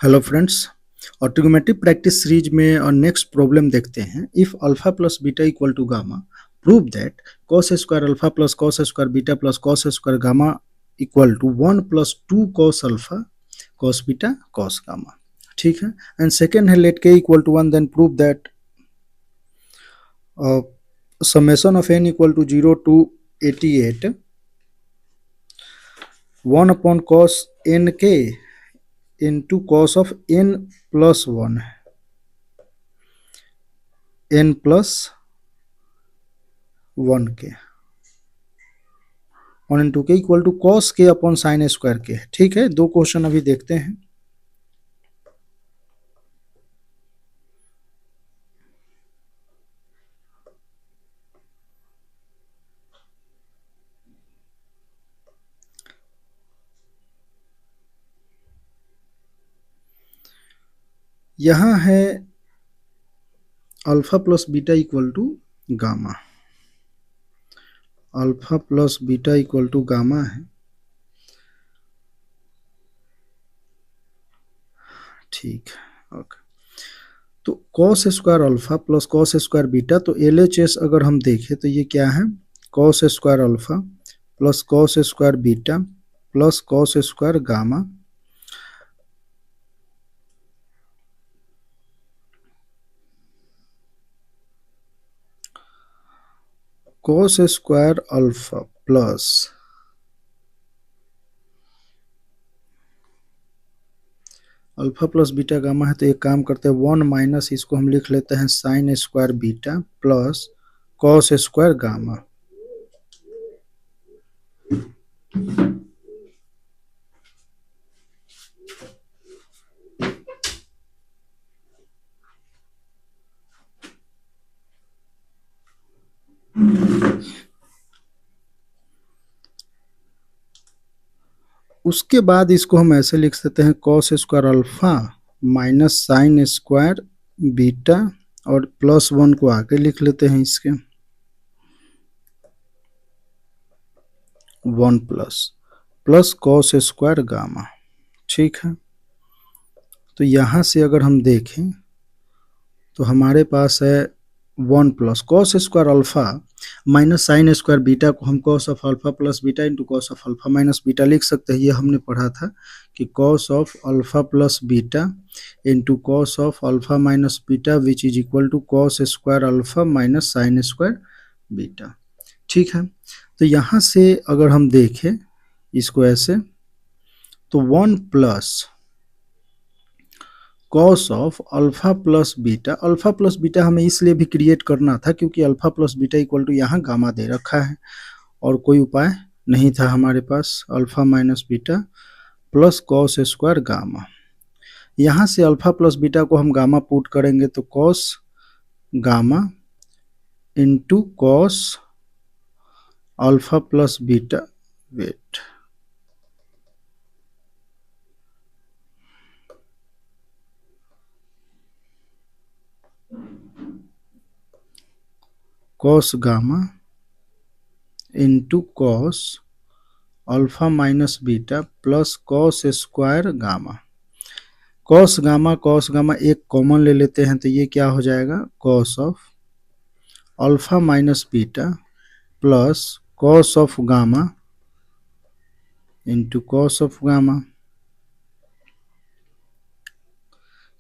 Hello friends. और trigonometry practice series में और नेक्स्ट प्रॉब्लम देखते हैं। If alpha plus beta equal to gamma, prove that cos square alpha plus cos square beta plus cos square gamma equal to 1 plus 2 cos alpha cos beta cos gamma. ठीक है। And second है let k equal to 1, then prove that summation of n equal to 0 to 88 1 upon cos nk into cos of n plus 1 n plus 1 के 1 into के equal to cos k upon sine square के। ठीक है, दो question अभी देखते हैं। यहां है alpha plus beta equal to gamma, alpha plus beta equal to gamma है। ठीक है, ओके। तो cos square alpha plus cos square beta, तो LHS अगर हम देखें तो ये क्या है, cos square alpha plus cos square beta plus cos square gamma. Cos square alpha plus alpha plus beta gamma है, तो एक काम करते हैं 1 माइनस इसको हम लिख लेते हैं sign square beta plus cos square gamma. उसके बाद इसको हम ऐसे लिख सकते हैं cos square alpha minus sine square beta और प्लस 1 को आगे लिख लेते हैं इसके 1 plus plus cos square gamma. ठीक है, तो यहाँ से अगर हम देखें तो हमारे पास है 1 plus cos square alpha minus sine square beta को हम cos of alpha plus beta into cos of alpha minus beta लिख सकते हैं। ये हमने पढ़ा था कि cos of alpha plus beta into cos of alpha minus beta which is equal to cos square alpha minus sine square beta. ठीक है, तो यहाँ से अगर हम देखें इसको ऐसे, तो 1 plus cos of alpha plus beta, alpha plus beta हमें इसलिए भी क्रिएट करना था क्योंकि alpha plus beta equal to यहाँ गामा दे रखा है और कोई उपाय नहीं था हमारे पास। Alpha minus beta plus cos square gamma, यहाँ से अल्फा प्लस बीटा को हम गामा पुट करेंगे तो cos gamma into cos alpha plus beta, wait, cos gamma into cos alpha minus beta plus cos square gamma. Cos gamma एक common ले लेते हैं तो ये क्या हो जाएगा, cos of alpha minus beta plus cos of gamma into cos of gamma.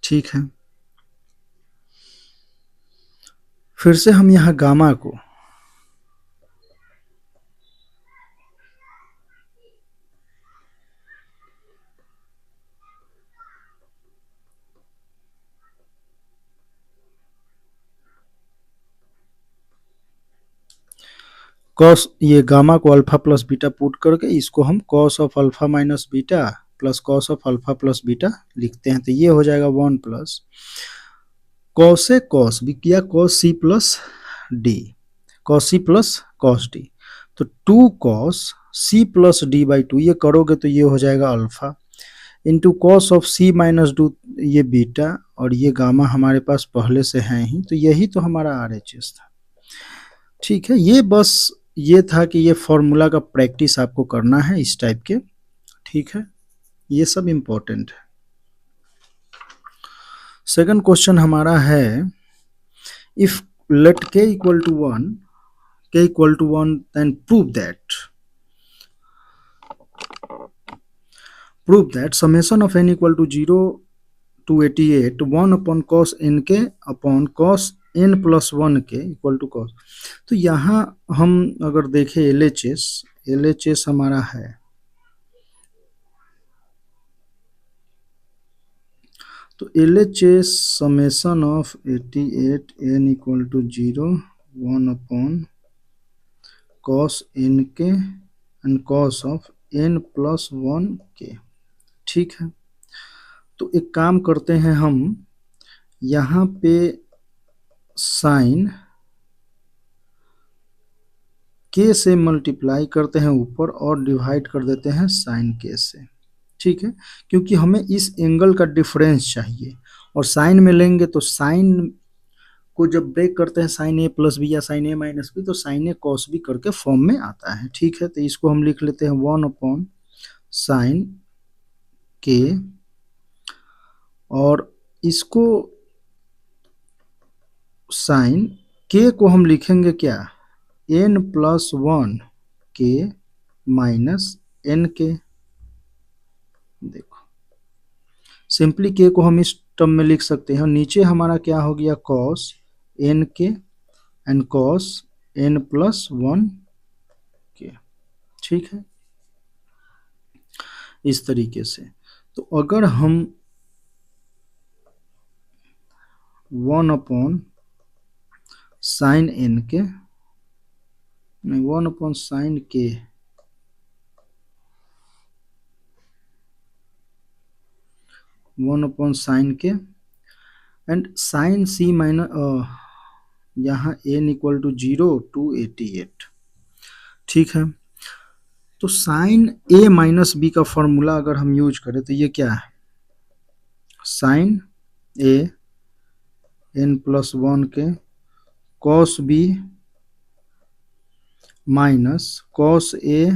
ठीक है, फिर से हम यहाँ गामा को कॉस, ये गामा को अल्फा प्लस बीटा पुट करके इसको हम cos of alpha minus beta plus cos of alpha plus beta लिखते हैं, तो ये हो जाएगा 1 प्लस कॉस ए कॉस भी किया cos C plus D, cos C plus cos D, तो 2 cos C plus D by 2 ये करोगे तो ये हो जाएगा alpha into cos of C minus D, ये बीटा, और ये गामा हमारे पास पहले से है ही, तो यही तो हमारा RHS था। ठीक है, ये बस ये था कि ये फॉर्मूला का प्रैक्टिस आपको करना है इस टाइप के। ठीक है, ये सब इम्पोर्टेंट है। सेकंड क्वेश्चन हमारा है, if let k equal to 1, then prove that summation of n equal to 0 to 88 1 upon cos nk upon cos n plus 1k equal to cos। तो यहाँ हम अगर देखें LHS हमारा है, तो LHS summation of 88 n equal to 0 1 upon cos nk and cos of n plus 1k। ठीक है, तो एक काम करते हैं हम, यहाँ पे साइन k से मल्टीप्लाई करते हैं ऊपर और डिवाइड कर देते हैं साइन k से। ठीक है, क्योंकि हमें इस एंगल का डिफरेंस चाहिए, और साइन में लेंगे तो साइन को जब ब्रेक करते हैं साइन ए प्लस बी या साइन ए माइनस बी, तो साइन ए कॉस बी करके फॉर्म में आता है। ठीक है, तो इसको हम लिख लेते हैं 1 अपॉन साइन के, और इसको साइन के को हम लिखेंगे क्या, n प्लस 1 के माइनस n के। देखो सिंपली के को हम इस टर्म में लिख सकते हैं, नीचे हमारा क्या हो गया cos n के and cos n plus 1 k. ठीक है, इस तरीके से। तो अगर हम 1 अपॉन साइन n के, नहीं 1 अपॉन साइन के, साइन के एंड साइन सी माइनस, यहाँ n इक्वल टू 0 to 88। ठीक है, तो साइन a माइनस बी का फॉर्मूला अगर हम यूज करें तो ये क्या है, sign a n plus 1 k cos b minus cos a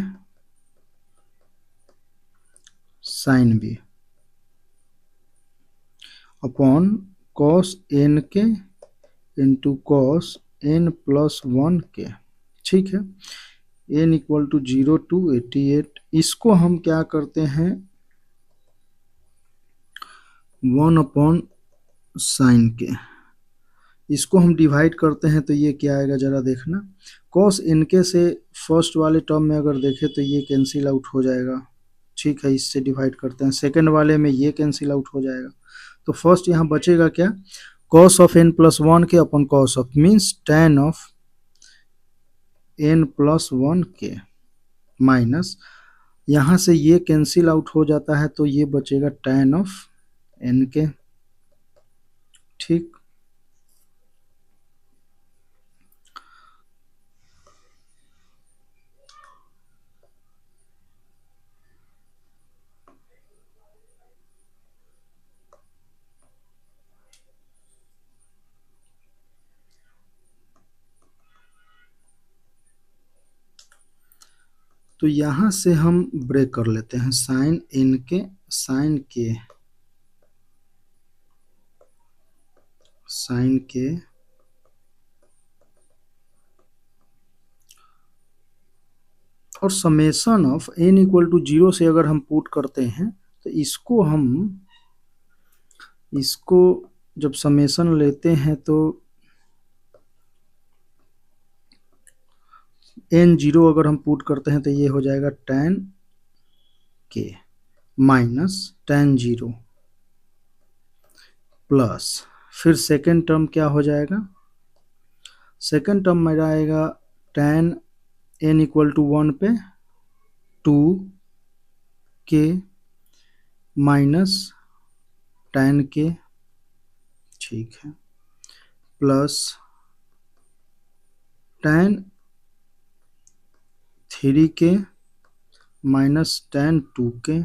sine b upon cos n k into cos n plus 1 k. ठीक है, n इक्वल टू 0 to 88। इसको हम क्या करते हैं 1 अपॉन साइन के, इसको हम डिवाइड करते हैं तो ये क्या आएगा जरा देखना, कॉस इनके से फर्स्ट वाले टर्म में अगर देखें तो ये कैंसिल आउट हो जाएगा। ठीक है, इससे डिवाइड करते हैं, सेकेंड वाले में ये कैंसिल आउट हो जाएगा, तो फर्स्ट यहाँ बचेगा क्या, कॉस ऑफ n प्लस 1 के upon cos of means tan of n plus 1 के माइनस, यहाँ से ये कैंसिल आउट हो जाता है तो ये बचेगा tan ऑफ n के। ठीक, तो यहाँ से हम ब्रेक कर लेते हैं साइन n के साइन के और summation of n equal to 0 से अगर हम पुट करते हैं तो इसको जब समेशन लेते हैं तो n0 अगर हम पुट करते हैं तो ये हो जाएगा tan k minus tan 0 plus, फिर सेकेंड टर्म क्या हो जाएगा, सेकेंड टर्म मेरा आएगा tan n इक्वल टू 1 पे 2k माइनस tan k। ठीक है, plus tan 3k minus tan 2k।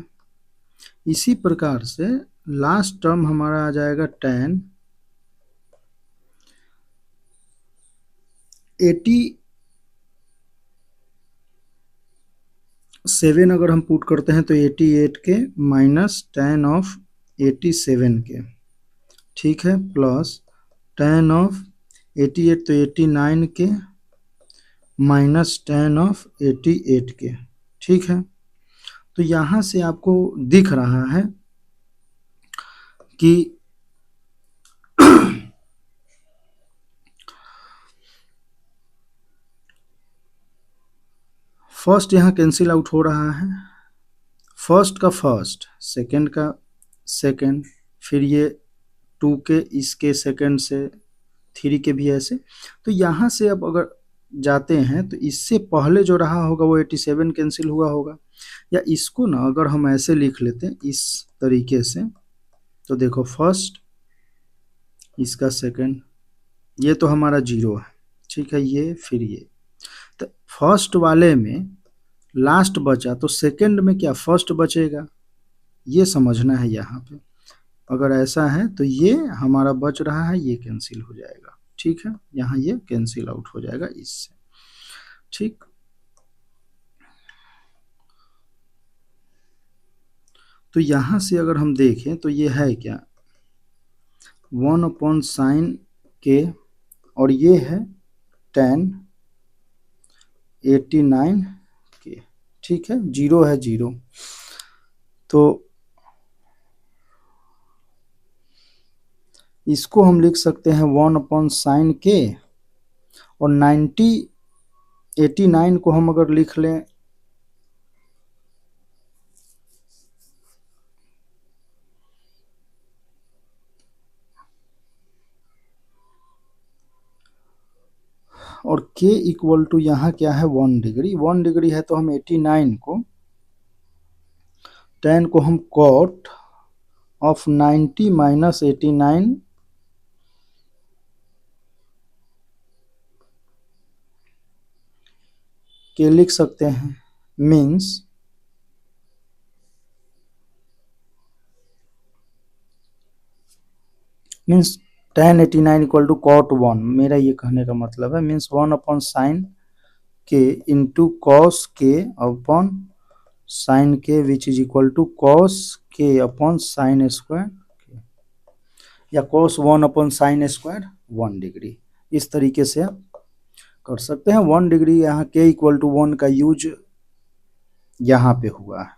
इसी प्रकार से लास्ट टर्म हमारा आ जाएगा tan 87 अगर हम पुट करते हैं तो 88 के माइनस tan ऑफ 87 के। ठीक है, प्लस tan ऑफ 88 तो 89 के माइनस tan ऑफ 88 के। ठीक है, तो यहाँ से आपको दिख रहा है कि फर्स्ट यहाँ कैंसिल आउट हो रहा है, फर्स्ट का फर्स्ट, सेकंड का सेकंड, फिर ये 2 के इसके सेकंड से 3 के भी ऐसे। तो यहाँ से अब अगर जाते हैं तो इससे पहले जो रहा होगा वो 87 कैंसिल हुआ होगा, या इसको ना अगर हम ऐसे लिख लेते हैं इस तरीके से, तो देखो फर्स्ट, इसका सेकंड, ये तो हमारा 0 है। ठीक है, ये फिर ये, तो फर्स्ट वाले में लास्ट बचा तो सेकंड में क्या फर्स्ट बचेगा, ये समझना है यहाँ पे। अगर ऐसा है तो ये हमारा बच रहा है, ये कैंसिल हो जाएगा। ठीक है, यहाँ ये कैंसिल आउट हो जाएगा इससे। ठीक, तो यहाँ से अगर हम देखें तो ये है क्या 1/sin के, और ये है tan 89 के। ठीक है, 0 है 0, तो इसको हम लिख सकते हैं 1/sin के, और 89 को हम अगर लिख लें और k इक्वल टू यहाँ क्या है 1 डिग्री, 1 डिग्री है तो हम 89 को tan को हम cot ऑफ 90 माइनस 89 के लिख सकते हैं, means tan 89 equal to cot 1, मेरा ये कहने का मतलब है, means 1/sin k into cos k upon sine k which is equal to cos k upon sine square, या कॉस 1/sin स्क्वायर 1 डिग्री। इस तरीके से आप कर सकते हैं। 1 डिग्री यहाँ के इक्वल टू 1 का यूज यहाँ पे हुआ है।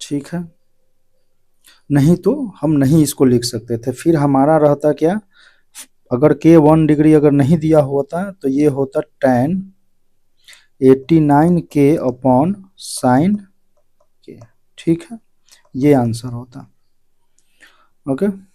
ठीक है, नहीं तो हम नहीं इसको लिख सकते थे, फिर हमारा रहता क्या, अगर के 1 डिग्री अगर नहीं दिया होता तो ये होता tan 89 के अपॉन साइन के। ठीक है, ये आंसर होता। ओके।